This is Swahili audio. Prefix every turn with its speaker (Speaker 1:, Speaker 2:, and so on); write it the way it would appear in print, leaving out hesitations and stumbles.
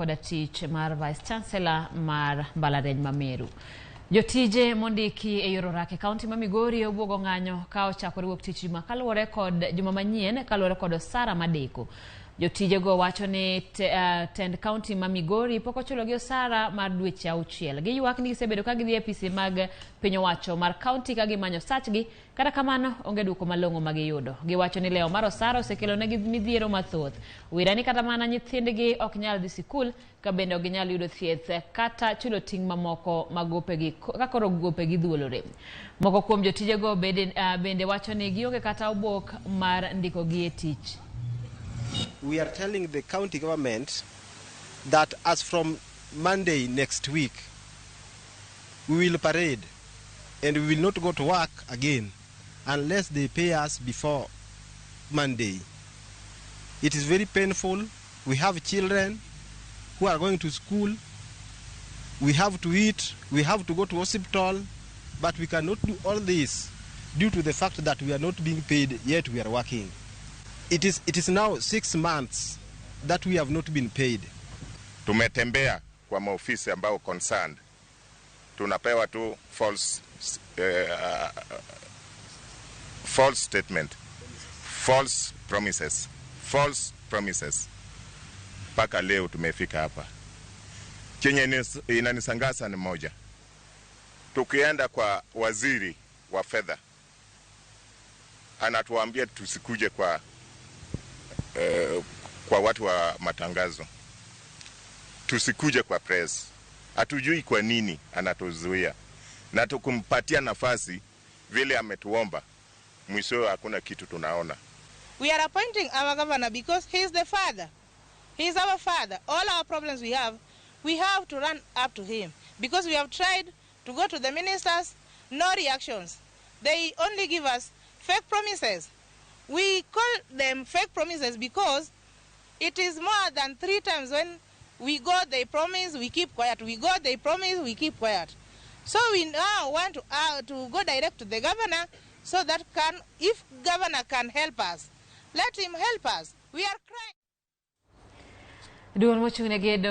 Speaker 1: koda tich mar Vice Chancellor mar Mbalariany ma Meru. Jotije mondiki e yor orak e kaunti ma Migori obuogo ng'anyo ka ochako wuok tich juma kaluwore kod juma manyien kaluwore kod osara madeko. Jotije go wacho ni tend kaunti ma Migori pok ochulo gi osara mar dweche 6. Giywak ni gisebedo ka gidhi e apisi mag piny owacho mar kaunti ka gimanyo sachgi, kata kamano onge duoko malong'o ma giyudo. Giwacho ni leo mar osara osekelo negi midhiero mathoth. Wira ni kata mana nyithindgi ok nyal dhi sikul, ka bende ok ginyal yudo thieth kata chulo ting' mamoko magopegi ka koro gopegi dhuolore. Moko kuom jotije go bende wacho ni gionge kata obok mar ndiko gi e tich.
Speaker 2: We are telling the county government that as from Monday next week, we will parade and we will not go to work again unless they pay us before Monday. It is very painful. We have children who are going to school. We have to eat. We have to go to hospital. But we cannot do all this due to the fact that we are not being paid, yet we are working. It is now 6 months that we have not been paid.
Speaker 3: Tumetembea kwa maofisi ambao concerned. Tunapewa tu false statement, false promises. Paka leo tumefika hapa. Chenye inanisangasa ni moja. Tukienda kwa waziri wa fedha, anatuambia tusikuje kwa watu wa matangazo, tusikuje kwa press. Hatujui kwa nini anatuzuia, na tukumpatia nafasi vile ametuomba, mwisho hakuna kitu tunaona.
Speaker 4: We are appointing our governor because he is the father. He is our father. All our problems we have to run up to him, because we have tried to go to the ministers, no reactions. They only give us fake promises. We call them fake promises because it is more than 3 times when we got the promise, we keep quiet. We got the promise, we keep quiet. So we now want to go direct to the governor so that if governor can help us, let him help us. We are crying.